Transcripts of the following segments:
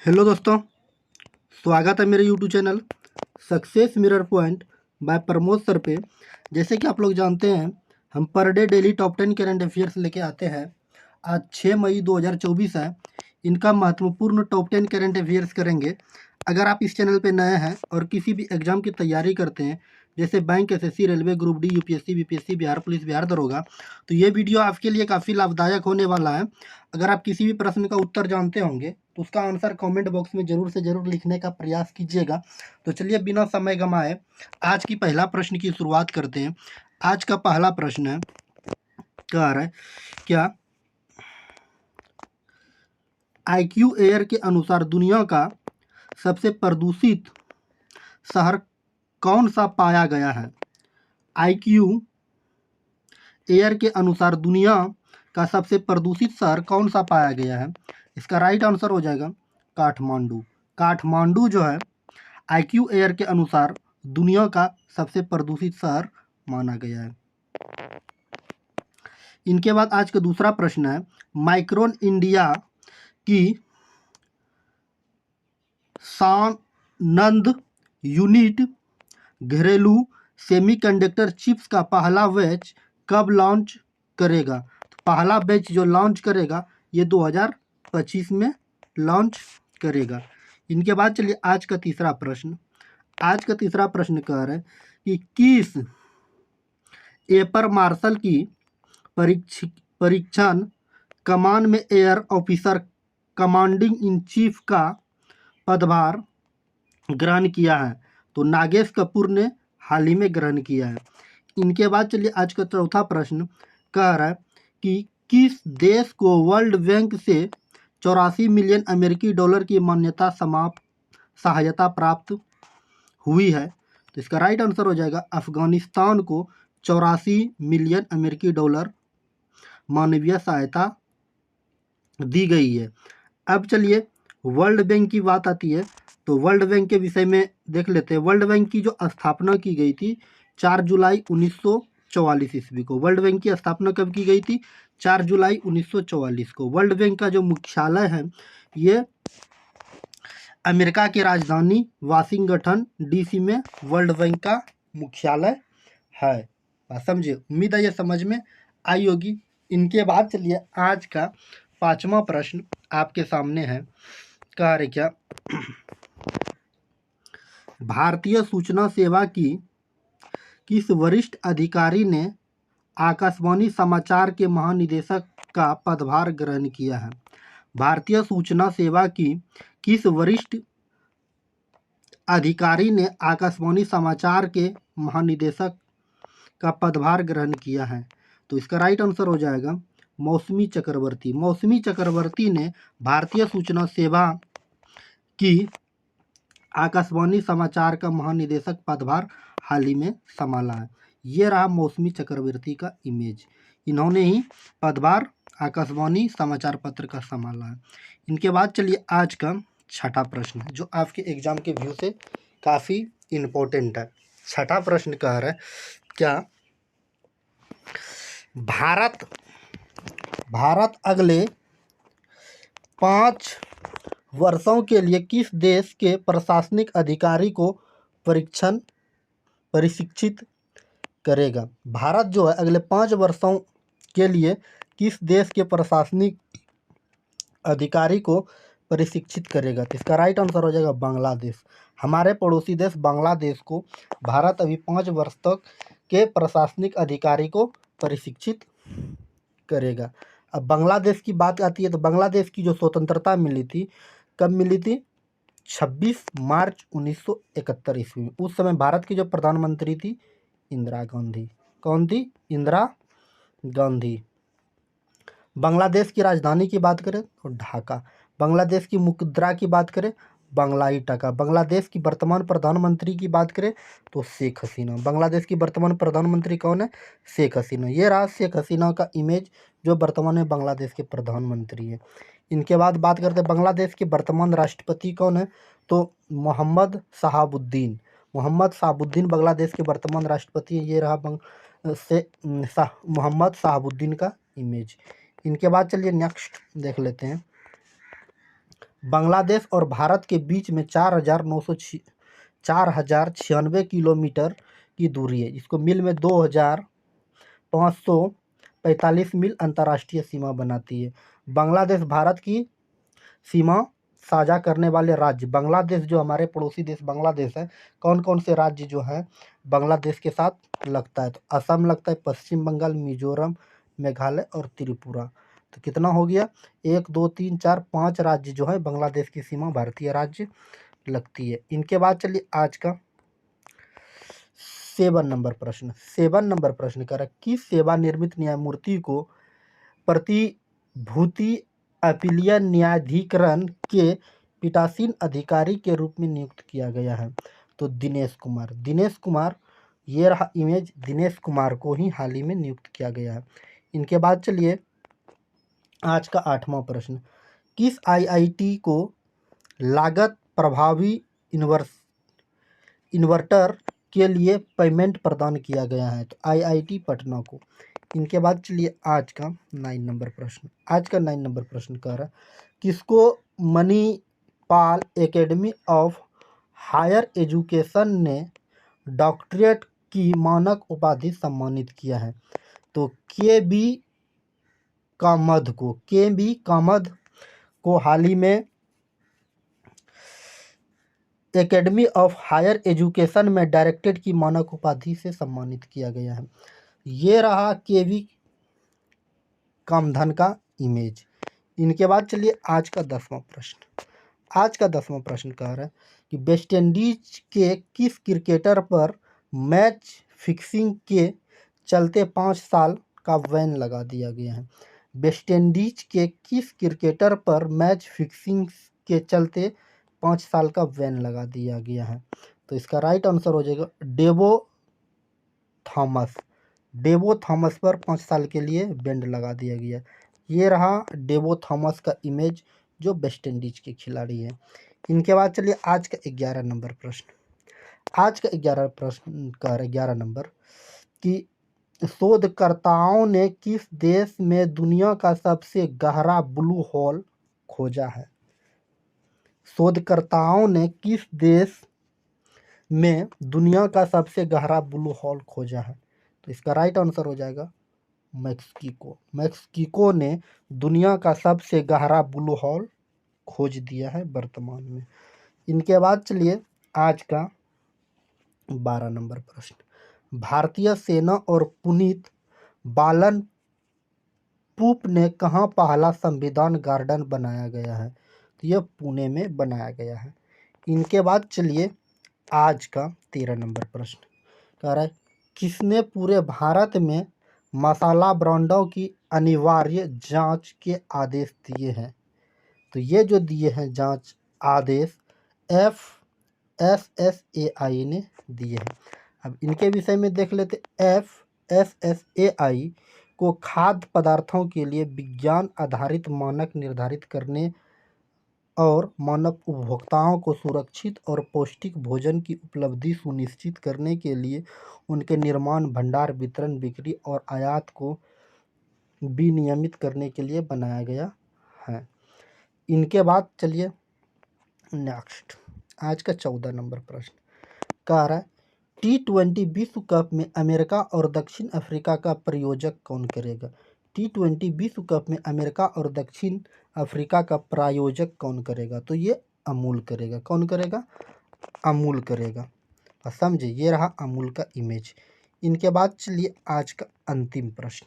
Hello दोस्तों, स्वागत है मेरे YouTube channel success mirror point by Pramod sir पे। जैसे कि आप लोग जानते हैं, हम per day daily top 10 current affairs लेके आते हैं। आज 6 मई 2024 है। इनका महत्वपूर्ण टॉप 10 करंट अफेयर्स करेंगे। अगर आप इस चैनल पे नए हैं और किसी भी एग्ज़ाम की तैयारी करते हैं, जैसे bank, SSC, railway, group D, UPSC, BPSC, Bihar police, Bihar दरोगा, तो ये वीडियो आपके लिए काफ़ी लाभदायक होने वाला है। अगर आप किसी भी प्रश्न का उत्तर जानते होंगे तो उसका आंसर कमेंट बॉक्स में ज़रूर से ज़रूर लिखने का प्रयास कीजिएगा। तो चलिए बिना समय गंवाए आज की पहला प्रश्न की शुरुआत करते हैं। आज का पहला प्रश्न है, कह रहा है क्या IQ एयर के अनुसार दुनिया का सबसे प्रदूषित शहर कौन सा पाया गया है? IQ एयर के अनुसार दुनिया का सबसे प्रदूषित शहर कौन सा पाया गया है? इसका राइट आंसर हो जाएगा काठमांडू। काठमांडू जो है IQ एयर के अनुसार दुनिया का सबसे प्रदूषित शहर माना गया है। इनके बाद आज का दूसरा प्रश्न है, माइक्रोन इंडिया की सानंद यूनिट घरेलू सेमीकंडक्टर चिप्स का पहला बैच कब लॉन्च करेगा? तो पहला बैच जो लॉन्च करेगा ये 2025 में लॉन्च करेगा। इनके बाद चलिए आज का तीसरा प्रश्न। आज का तीसरा प्रश्न कह रहा है कि किस एयर मार्शल की परीक्षण कमान में air officer commanding in chief का पदभार ग्रहण किया है? तो नागेश कपूर ने हाल ही में ग्रहण किया है। इनके बाद चलिए आज का चौथा प्रश्न कह रहा है कि किस देश को वर्ल्ड बैंक से 84 मिलियन अमेरिकी डॉलर की मान्यता सहायता प्राप्त हुई है? तो इसका राइट आंसर हो जाएगा अफगानिस्तान को 84 मिलियन अमेरिकी डॉलर मानवीय सहायता दी गई है। अब चलिए वर्ल्ड बैंक की बात आती है, तो वर्ल्ड बैंक के विषय में देख लेते हैं। वर्ल्ड बैंक की जो स्थापना की गई थी 4 जुलाई 1944 ईस्वी को। वर्ल्ड बैंक की स्थापना कब की गई थी? 4 जुलाई 1944 को। वर्ल्ड बैंक का जो मुख्यालय है ये अमेरिका की राजधानी वाशिंगटन डीसी में वर्ल्ड बैंक का मुख्यालय है। बात समझे? उम्मीद है ये समझ में आई होगी। इनके बाद चलिए आज का पांचवा प्रश्न आपके सामने है, कह रहे क्या भारतीय सूचना सेवा की किस वरिष्ठ अधिकारी ने आकाशवाणी समाचार के महानिदेशक का पदभार ग्रहण किया है? भारतीय सूचना सेवा की किस वरिष्ठ अधिकारी ने आकाशवाणी समाचार के महानिदेशक का पदभार ग्रहण किया है? तो इसका राइट आंसर हो जाएगा मौसमी चक्रवर्ती। मौसमी चक्रवर्ती ने भारतीय सूचना सेवा की आकाशवाणी समाचार का महानिदेशक पदभार हाल ही में संभाला है। ये रहा मौसमी चक्रवर्ती का इमेज। इन्होंने ही पदभार आकाशवाणी समाचार पत्र का संभाला है। इनके बाद चलिए आज का छठा प्रश्न है जो आपके एग्जाम के व्यू से काफ़ी इम्पोर्टेंट है। छठा प्रश्न कह रहा है क्या भारत अगले 5 वर्षों के लिए किस देश के प्रशासनिक अधिकारी को प्रशिक्षित करेगा? भारत जो है अगले 5 वर्षों के लिए किस देश के प्रशासनिक अधिकारी को प्रशिक्षित करेगा? तो इसका राइट आंसर हो जाएगा बांग्लादेश। हमारे पड़ोसी देश बांग्लादेश को भारत अभी 5 वर्ष तक के प्रशासनिक अधिकारी को प्रशिक्षित करेगा। अब बांग्लादेश की बात आती है तो बांग्लादेश की जो स्वतंत्रता मिली थी कब मिली थी? 26 मार्च 1971 ईस्वी में। उस समय भारत की जो प्रधानमंत्री थी इंदिरा गांधी। कौन थी? इंदिरा गांधी। बांग्लादेश की राजधानी की बात करें तो ढाका। बांग्लादेश की मुद्रा की बात करें बांग्लाई टका। बांग्लादेश की वर्तमान प्रधानमंत्री की बात करें तो शेख हसीना। बांग्लादेश की वर्तमान प्रधानमंत्री कौन है? शेख हसीना। ये रहा शेख हसीना का इमेज जो वर्तमान में बांग्लादेश के प्रधानमंत्री है। इनके बाद बात करते हैं बांग्लादेश के वर्तमान राष्ट्रपति कौन है? तो मोहम्मद शहाबुद्दीन। मोहम्मद शहाबुद्दीन बांग्लादेश के वर्तमान राष्ट्रपति है। ये रहा मोहम्मद शहाबुद्दीन का इमेज। इनके बाद चलिए नेक्स्ट देख लेते हैं। बांग्लादेश और भारत के बीच में 4,096 किलोमीटर की दूरी है। इसको मिल में 2,545 मील अंतर्राष्ट्रीय सीमा बनाती है। बांग्लादेश भारत की सीमा साझा करने वाले राज्य, बांग्लादेश जो हमारे पड़ोसी देश बांग्लादेश है, कौन कौन से राज्य जो है बांग्लादेश के साथ लगता है? तो असम लगता है, पश्चिम बंगाल, मिजोरम, मेघालय और त्रिपुरा। तो कितना हो गया? 1 2 3 4 5 राज्य जो है बांग्लादेश की सीमा भारतीय राज्य लगती है। इनके बाद चलिए आज का 7 नंबर प्रश्न। 7 नंबर प्रश्न कर किस सेवा निर्मित न्यायमूर्ति को प्रतिभूति अपीलीय न्यायाधिकरण के पीठासीन अधिकारी के रूप में नियुक्त किया गया है? तो दिनेश कुमार। दिनेश कुमार, ये रहा इमेज, दिनेश कुमार को ही हाल ही में नियुक्त किया गया है। इनके बाद चलिए आज का 8वां प्रश्न। किस आईआईटी को लागत प्रभावी इन्वर्टर के लिए पेमेंट प्रदान किया गया है? तो आईआईटी पटना को। इनके बाद चलिए आज का 9 नंबर प्रश्न। आज का 9 नंबर प्रश्न कह रहा है किसको Manipal academy of higher education ने डॉक्टरेट की मानक उपाधि सम्मानित किया है? तो के.बी. कामद को हाल ही में एकेडमी ऑफ हायर एजुकेशन में डायरेक्टरेट की मानक उपाधि से सम्मानित किया गया है। ये रहा के.बी. कामधन का इमेज। इनके बाद चलिए आज का 10वां प्रश्न। आज का 10वां प्रश्न कह रहा है कि वेस्ट इंडीज के किस क्रिकेटर पर मैच फिक्सिंग के चलते 5 साल का बैन लगा दिया गया है? वेस्ट इंडीज के किस क्रिकेटर पर मैच फिक्सिंग के चलते 5 साल का बैन लगा दिया गया है? तो इसका राइट आंसर हो जाएगा डेबो थॉमस। डेबो थॉमस पर 5 साल के लिए बैन लगा दिया गया। ये रहा डेबो थॉमस का इमेज जो वेस्ट इंडीज के खिलाड़ी हैं। इनके बाद चलिए आज का 11 नंबर प्रश्न। आज का 11 प्रश्न का 11 नंबर कि शोधकर्ताओं ने किस देश में दुनिया का सबसे गहरा ब्लू होल खोजा है? शोधकर्ताओं ने किस देश में दुनिया का सबसे गहरा ब्लू होल खोजा है? तो इसका राइट आंसर हो जाएगा मैक्सिको। मैक्सिको ने दुनिया का सबसे गहरा ब्लू होल खोज दिया है वर्तमान में। इनके बाद चलिए आज का 12 नंबर प्रश्न। भारतीय सेना और पुनीत बालन पुप ने कहाँ पहला संविधान गार्डन बनाया गया है? तो यह पुणे में बनाया गया है। इनके बाद चलिए आज का 13 नंबर प्रश्न कह रहा है किसने पूरे भारत में मसाला ब्रांडों की अनिवार्य जांच के आदेश दिए हैं? तो ये जो दिए हैं जांच आदेश FSSAI ने दिए हैं। अब इनके विषय में देख लेते। FSSAI को खाद्य पदार्थों के लिए विज्ञान आधारित मानक निर्धारित करने और मानव उपभोक्ताओं को सुरक्षित और पौष्टिक भोजन की उपलब्धि सुनिश्चित करने के लिए उनके निर्माण, भंडार, वितरण, बिक्री और आयात को विनियमित करने के लिए बनाया गया है। इनके बाद चलिए नेक्स्ट आज का 14 नंबर प्रश्न कह रहा है T20 विश्व कप में अमेरिका और दक्षिण अफ्रीका का प्रायोजक कौन करेगा? T20 विश्व कप में अमेरिका और दक्षिण अफ्रीका का प्रायोजक कौन करेगा? तो ये अमूल करेगा। कौन करेगा? अमूल करेगा। और समझे, ये रहा अमूल का इमेज। इनके बाद चलिए आज का अंतिम प्रश्न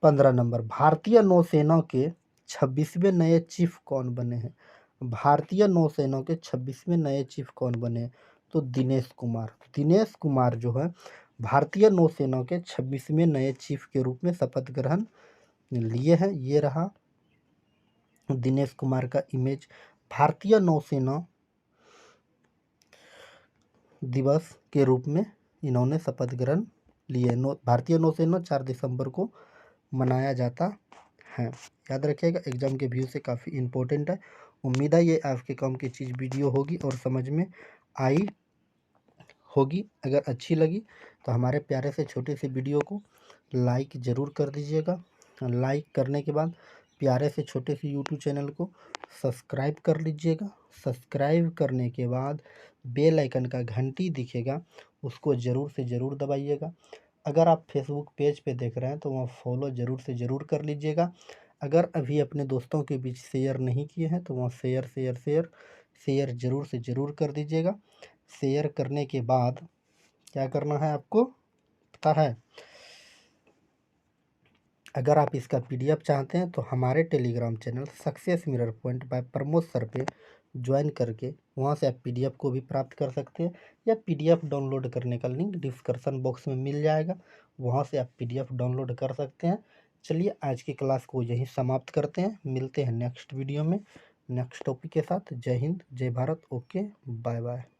15 नंबर। भारतीय नौसेना के 26वें नए चीफ कौन बने हैं? भारतीय नौसेना के 26वें नए चीफ कौन बने हैं? तो दिनेश कुमार। दिनेश कुमार जो है भारतीय नौसेना के 26वें नए चीफ के रूप में शपथ ग्रहण लिए हैं। ये रहा दिनेश कुमार का इमेज। भारतीय नौसेना दिवस के रूप में इन्होंने शपथ ग्रहण लिए। भारतीय नौसेना 4 दिसंबर को मनाया जाता है। याद रखिएगा, एग्जाम के व्यू से काफ़ी इम्पोर्टेंट है। उम्मीद है ये आपके काम की चीज़ वीडियो होगी और समझ में आई होगी। अगर अच्छी लगी तो हमारे प्यारे से छोटे से वीडियो को लाइक ज़रूर कर दीजिएगा। लाइक करने के बाद प्यारे से छोटे से यूट्यूब चैनल को सब्सक्राइब कर लीजिएगा। सब्सक्राइब करने के बाद बेल आइकन का घंटी दिखेगा, उसको ज़रूर से ज़रूर दबाइएगा। अगर आप फेसबुक पेज पे देख रहे हैं तो वहाँ फॉलो ज़रूर से ज़रूर कर लीजिएगा। अगर अभी अपने दोस्तों के बीच शेयर नहीं किए हैं तो वहाँ शेयर ज़रूर से ज़रूर कर दीजिएगा। शेयर करने के बाद क्या करना है आपको पता है? अगर आप इसका पीडीएफ चाहते हैं तो हमारे Telegram channel success mirror point by Pramod sir पे ज्वाइन करके वहाँ से आप पीडीएफ को भी प्राप्त कर सकते हैं, या पीडीएफ डाउनलोड करने का लिंक डिस्क्रिप्शन बॉक्स में मिल जाएगा, वहाँ से आप पीडीएफ डाउनलोड कर सकते हैं। चलिए आज की क्लास को यहीं समाप्त करते हैं, मिलते हैं नेक्स्ट वीडियो में नेक्स्ट टॉपिक के साथ। जय हिंद, जय भारत, ओके, बाय बाय।